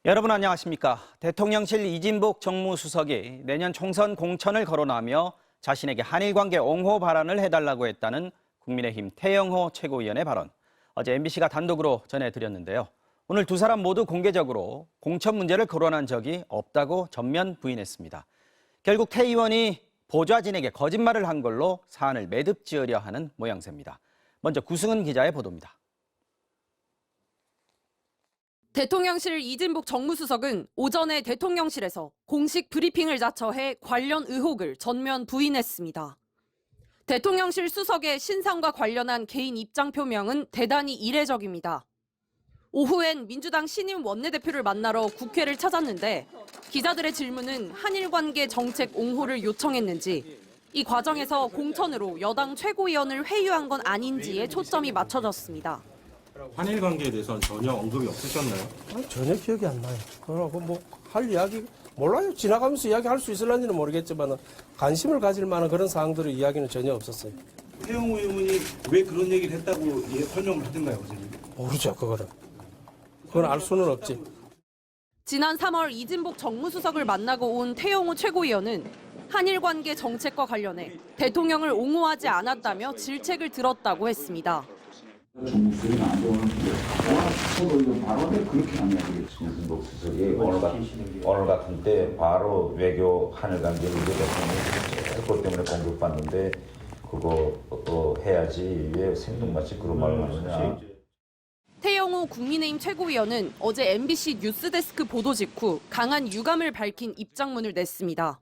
여러분 안녕하십니까? 대통령실 이진복 정무수석이 내년 총선 공천을 거론하며 자신에게 한일 관계 옹호 발언을 해달라고 했다는 국민의힘 태영호 최고위원의 발언. 어제 MBC가 단독으로 전해드렸는데요. 오늘 두 사람 모두 공개적으로 공천 문제를 거론한 적이 없다고 전면 부인했습니다. 결국 태 의원이 보좌진에게 거짓말을 한 걸로 사안을 매듭 지으려 하는 모양새입니다. 먼저 구승은 기자의 보도입니다. 대통령실 이진복 정무수석은 오전에 대통령실에서 공식 브리핑을 자처해 관련 의혹을 전면 부인했습니다. 대통령실 수석의 신상과 관련한 개인 입장 표명은 대단히 이례적입니다. 오후엔 민주당 신임 원내대표를 만나러 국회를 찾았는데 기자들의 질문은 한일 관계 정책 옹호를 요청했는지, 이 과정에서 공천으로 여당 최고위원을 회유한 건 아닌지에 초점이 맞춰졌습니다. 한일 관계에 대해서는 전혀 언급이 없으셨나요? 전혀 기억이 안 나요. 그러고 할 이야기 몰라요. 지나가면서 이야기할 수 있을런지는 모르겠지만 관심을 가질 만한 그런 사항들의 이야기는 전혀 없었어요. 태영호 의원이 왜 그런 얘기를 했다고 설명을 하던가요, 선생님? 모르죠, 그거는. 그건 알 수는 없지. 지난 3월 이진복 정무수석을 만나고 온 태영호 최고위원은 한일 관계 정책과 관련해 대통령을 옹호하지 않았다며 질책을 들었다고 했습니다. 정부수석이 나한테 오늘 바로 그렇게 하면 이진복 수석이 오늘 같은 때 바로 외교 한일 관계를 그것 때문에 공격받는데 그거 해야지 왜 생뚱맞이 그런 말을 하느냐. 태영호 국민의힘 최고위원은 어제 MBC 뉴스데스크 보도 직후 강한 유감을 밝힌 입장문을 냈습니다.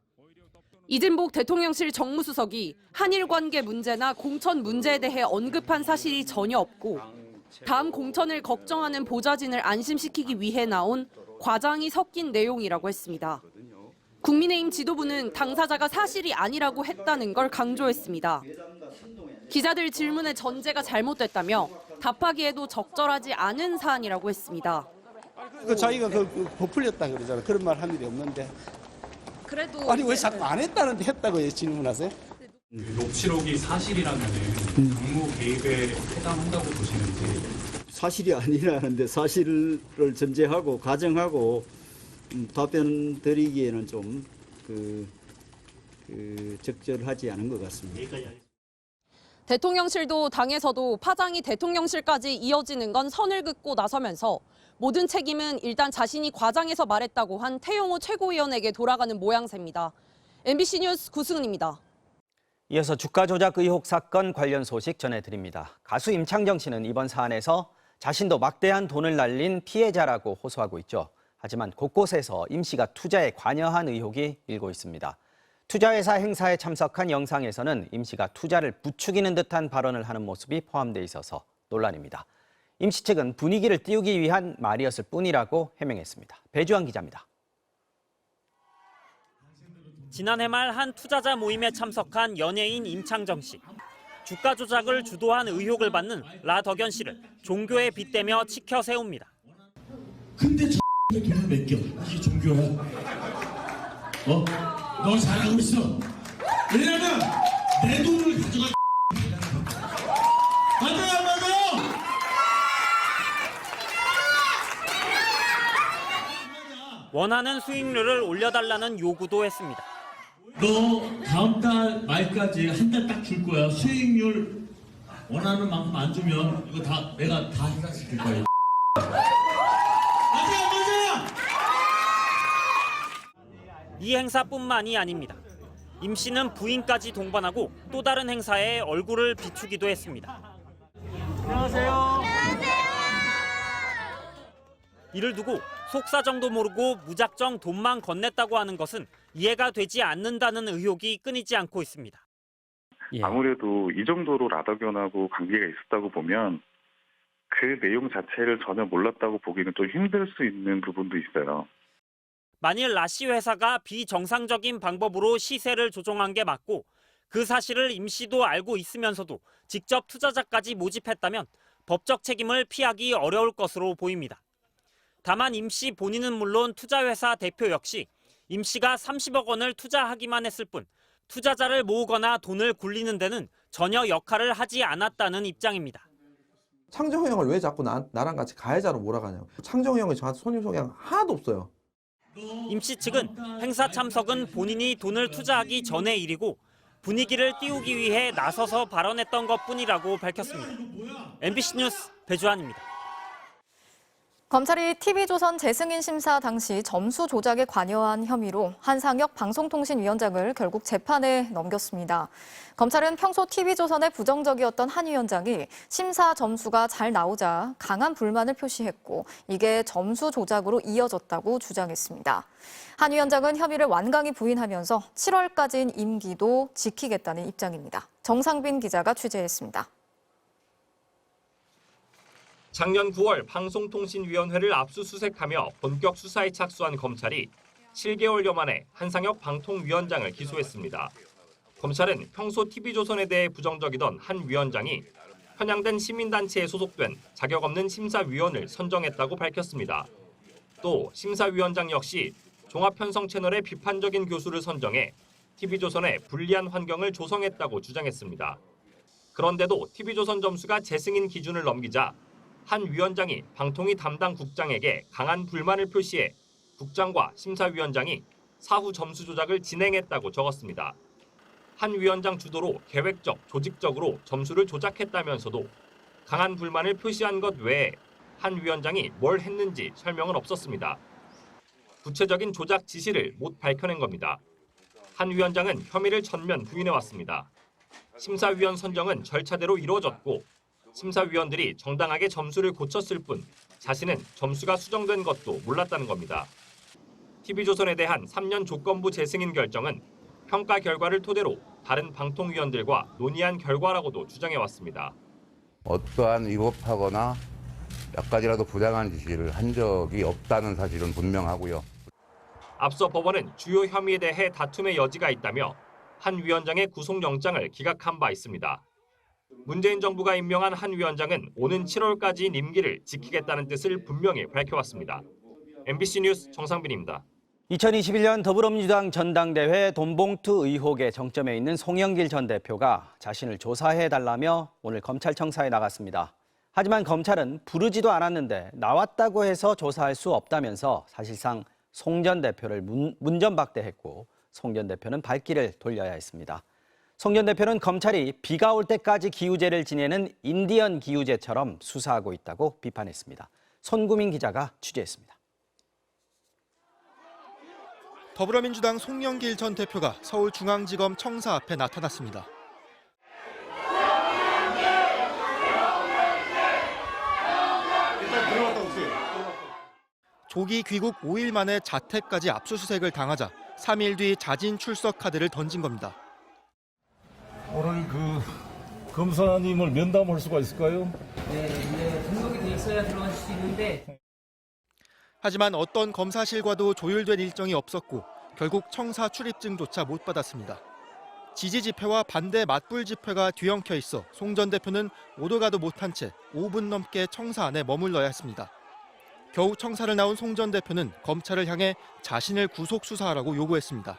이진복 대통령실 정무수석이 한일 관계 문제나 공천 문제에 대해 언급한 사실이 전혀 없고 다음 공천을 걱정하는 보좌진을 안심시키기 위해 나온 과장이 섞인 내용이라고 했습니다. 국민의힘 지도부는 당사자가 사실이 아니라고 했다는 걸 강조했습니다. 기자들 질문의 전제가 잘못됐다며 답하기에도 적절하지 않은 사안이라고 했습니다. 자기가 부풀렸다 그러잖아. 그런 말 한 일이 없는데. 그래도 아니 왜 자꾸 안 했다는데 했다고 질문하세요? 녹취록이 사실이라면 정무 개입에 해당한다고 보시는지. 사실이 아니라는데 사실을 전제하고 가정하고 답변 드리기에는 좀 적절하지 않은 것 같습니다. 대통령실도 당에서도 파장이 대통령실까지 이어지는 건 선을 긋고 나서면서 모든 책임은 일단 자신이 과장해서 말했다고 한 태영호 최고위원에게 돌아가는 모양새입니다. MBC 뉴스 구승은입니다. 이어서 주가 조작 의혹 사건 관련 소식 전해드립니다. 가수 임창정 씨는 이번 사안에서 자신도 막대한 돈을 날린 피해자라고 호소하고 있죠. 하지만 곳곳에서 임 씨가 투자에 관여한 의혹이 일고 있습니다. 투자회사 행사에 참석한 영상에서는 임 씨가 투자를 부추기는 듯한 발언을 하는 모습이 포함돼 있어서 논란입니다. 임 씨 측은 분위기를 띄우기 위한 말이었을 뿐이라고 해명했습니다. 배주환 기자입니다. 지난해 말 한 투자자 모임에 참석한 연예인 임창정 씨. 주가 조작을 주도한 의혹을 받는 라덕연 씨를 종교에 빗대며 치켜 세웁니다. 근데 돈을 맡겨. 이게 종교야. 너 잘하고 있어. 왜냐면 내 돈을 가져가. 맞아요, 안 맞아요? 원하는 수익률을 올려달라는 요구도 했습니다. 너 다음 달 말까지 한 달 딱 줄 거야. 수익률 원하는 만큼 안 주면 이거 다 내가 다 해결시킬 거야. 맞아요, 맞아요? 이 행사뿐만이 아닙니다. 임 씨는 부인까지 동반하고 또 다른 행사에 얼굴을 비추기도 했습니다. 안녕하세요. 이를 두고 속사정도 모르고 무작정 돈만 건넸다고 하는 것은 이해가 되지 않는다는 의혹이 끊이지 않고 있습니다. 아무래도 이 정도로 라덕연하고 관계가 있었다고 보면 그 내용 자체를 전혀 몰랐다고 보기는 좀 힘들 수 있는 부분도 있어요. 만일 라씨 회사가 비정상적인 방법으로 시세를 조종한 게 맞고 그 사실을 임 씨도 알고 있으면서도 직접 투자자까지 모집했다면 법적 책임을 피하기 어려울 것으로 보입니다. 다만 임 씨 본인은 물론 투자회사 대표 역시 임 씨가 30억 원을 투자하기만 했을 뿐 투자자를 모으거나 돈을 굴리는 데는 전혀 역할을 하지 않았다는 입장입니다. 창정호 형을 왜 자꾸 나랑 같이 가해자로 몰아가냐고. 창정호 형이 저한테 손님 소개한 하나도 없어요. 임 씨 측은 행사 참석은 본인이 돈을 투자하기 전의 일이고 분위기를 띄우기 위해 나서서 발언했던 것뿐이라고 밝혔습니다. MBC 뉴스 배주환입니다. 검찰이 TV조선 재승인 심사 당시 점수 조작에 관여한 혐의로 한상혁 방송통신위원장을 결국 재판에 넘겼습니다. 검찰은 평소 TV조선에 부정적이었던 한 위원장이 심사 점수가 잘 나오자 강한 불만을 표시했고 이게 점수 조작으로 이어졌다고 주장했습니다. 한 위원장은 혐의를 완강히 부인하면서 7월까지인 임기도 지키겠다는 입장입니다. 정상빈 기자가 취재했습니다. 작년 9월 방송통신위원회를 압수수색하며 본격 수사에 착수한 검찰이 7개월여 만에 한상혁 방통위원장을 기소했습니다. 검찰은 평소 TV조선에 대해 부정적이던 한 위원장이 편향된 시민단체에 소속된 자격 없는 심사위원을 선정했다고 밝혔습니다. 또 심사위원장 역시 종합편성채널의 비판적인 교수를 선정해 TV조선에 불리한 환경을 조성했다고 주장했습니다. 그런데도 TV조선 점수가 재승인 기준을 넘기자 한 위원장이 방통위 담당 국장에게 강한 불만을 표시해 국장과 심사위원장이 사후 점수 조작을 진행했다고 적었습니다. 한 위원장 주도로 계획적, 조직적으로 점수를 조작했다면서도 강한 불만을 표시한 것 외에 한 위원장이 뭘 했는지 설명은 없었습니다. 구체적인 조작 지시를 못 밝혀낸 겁니다. 한 위원장은 혐의를 전면 부인해왔습니다. 심사위원 선정은 절차대로 이루어졌고 심사위원들이 정당하게 점수를 고쳤을 뿐 자신은 점수가 수정된 것도 몰랐다는 겁니다. TV조선에 대한 3년 조건부 재승인 결정은 평가 결과를 토대로 다른 방통위원들과 논의한 결과라고도 주장해왔습니다. 어떠한 위법하거나 몇 가지라도 부당한 지시를 한 적이 없다는 사실은 분명하고요. 앞서 법원은 주요 혐의에 대해 다툼의 여지가 있다며 한 위원장의 구속영장을 기각한 바 있습니다. 문재인 정부가 임명한 한 위원장은 오는 7월까지인 임기를 지키겠다는 뜻을 분명히 밝혀왔습니다. MBC 뉴스 정상빈입니다. 2021년 더불어민주당 전당대회 돈봉투 의혹의 정점에 있는 송영길 전 대표가 자신을 조사해달라며 오늘 검찰청사에 나갔습니다. 하지만 검찰은 부르지도 않았는데 나왔다고 해서 조사할 수 없다면서 사실상 송 전 대표를 문전박대했고 송 전 대표는 발길을 돌려야 했습니다. 송 전 대표는 검찰이 비가 올 때까지 기우제를 지내는 인디언 기우제처럼 수사하고 있다고 비판했습니다. 손구민 기자가 취재했습니다. 더불어민주당 송영길 전 대표가 서울중앙지검 청사 앞에 나타났습니다. 조기 귀국 5일 만에 자택까지 압수수색을 당하자 3일 뒤 자진 출석 카드를 던진 겁니다. 오늘 검사님을 면담할 수가 있을까요? 네, 등록이 돼 있어야 들어가실 수 있는데. 하지만 어떤 검사실과도 조율된 일정이 없었고 결국 청사 출입증조차 못 받았습니다. 지지 집회와 반대 맞불 집회가 뒤엉켜 있어 송 전 대표는 오도 가도 못한 채 5분 넘게 청사 안에 머물러야 했습니다. 겨우 청사를 나온 송 전 대표는 검찰을 향해 자신을 구속 수사하라고 요구했습니다.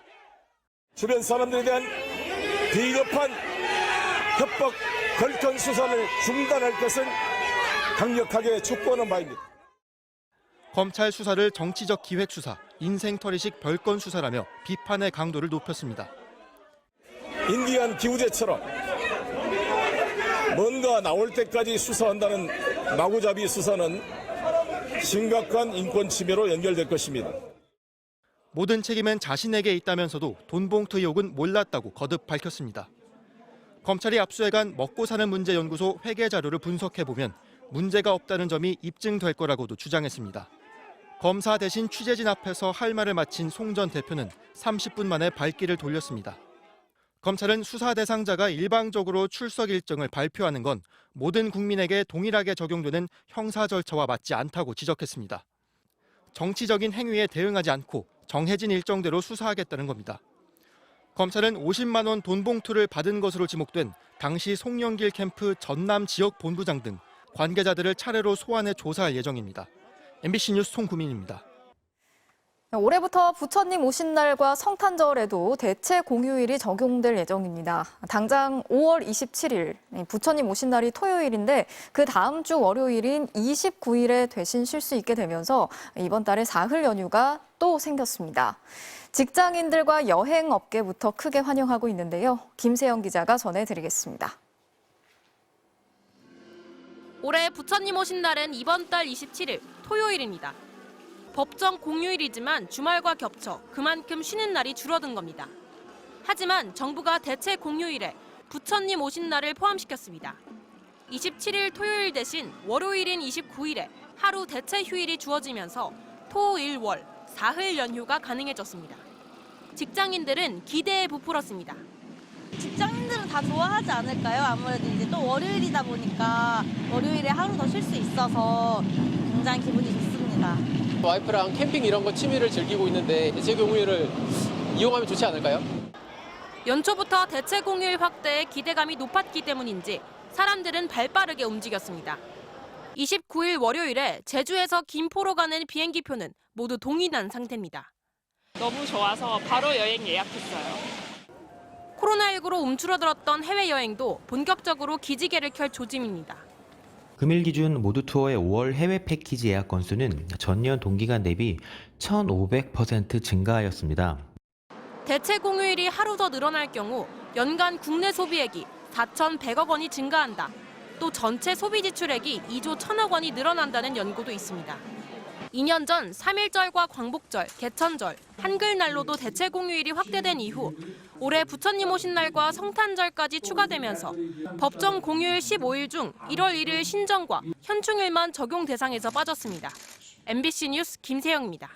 주변 사람들에 대한 비겁한 협박, 걸건 수사를 중단할 것은 강력하게 촉구하는 바입니다. 검찰 수사를 정치적 기획 수사, 인생털이식 별건 수사라며 비판의 강도를 높였습니다. 인디안 기우제처럼 뭔가 나올 때까지 수사한다는 마구잡이 수사는 심각한 인권 침해로 연결될 것입니다. 모든 책임은 자신에게 있다면서도 돈봉투 의혹은 몰랐다고 거듭 밝혔습니다. 검찰이 압수해간 먹고사는 문제연구소 회계 자료를 분석해보면 문제가 없다는 점이 입증될 거라고도 주장했습니다. 검사 대신 취재진 앞에서 할 말을 마친 송 전 대표는 30분 만에 발길을 돌렸습니다. 검찰은 수사 대상자가 일방적으로 출석 일정을 발표하는 건 모든 국민에게 동일하게 적용되는 형사 절차와 맞지 않다고 지적했습니다. 정치적인 행위에 대응하지 않고 정해진 일정대로 수사하겠다는 겁니다. 검찰은 50만 원 돈봉투를 받은 것으로 지목된 당시 송영길 캠프 전남 지역 본부장 등 관계자들을 차례로 소환해 조사할 예정입니다. MBC 뉴스 송구민입니다. 올해부터 부처님 오신 날과 성탄절에도 대체 공휴일이 적용될 예정입니다. 당장 5월 27일 부처님 오신 날이 토요일인데 그 다음 주 월요일인 29일에 대신 쉴 수 있게 되면서 이번 달에 사흘 연휴가 또 생겼습니다. 직장인들과 여행업계부터 크게 환영하고 있는데요. 김세영 기자가 전해드리겠습니다. 올해 부처님 오신 날은 이번 달 27일 토요일입니다. 법정 공휴일이지만 주말과 겹쳐 그만큼 쉬는 날이 줄어든 겁니다. 하지만 정부가 대체 공휴일에 부처님 오신 날을 포함시켰습니다. 27일 토요일 대신 월요일인 29일에 하루 대체 휴일이 주어지면서 토, 일, 월, 사흘 연휴가 가능해졌습니다. 직장인들은 기대에 부풀었습니다. 직장인들은 다 좋아하지 않을까요? 아무래도 이제 또 월요일이다 보니까 월요일에 하루 더 쉴 수 있어서 굉장히 기분이 좋습니다. 와이프랑 캠핑 이런 거 취미를 즐기고 있는데 대체 공휴일을 이용하면 좋지 않을까요? 연초부터 대체 공휴일 확대에 기대감이 높았기 때문인지 사람들은 발빠르게 움직였습니다. 29일 월요일에 제주에서 김포로 가는 비행기표는 모두 동일한 상태입니다. 너무 좋아서 바로 여행 예약했어요. 코로나19로 움츠러들었던 해외여행도 본격적으로 기지개를 켤 조짐입니다. 금일 기준 모두 투어의 5월 해외 패키지 예약 건수는 전년 동기간 대비 1,500% 증가하였습니다. 대체 공휴일이 하루 더 늘어날 경우 연간 국내 소비액이 4,100억 원이 증가한다. 또 전체 소비 지출액이 2조 1,000억 원이 늘어난다는 연구도 있습니다. 2년 전 3.1절과 광복절, 개천절, 한글날로도 대체 공휴일이 확대된 이후 올해 부처님 오신 날과 성탄절까지 추가되면서 법정 공휴일 15일 중 1월 1일 신정과 현충일만 적용 대상에서 빠졌습니다. MBC 뉴스 김세영입니다.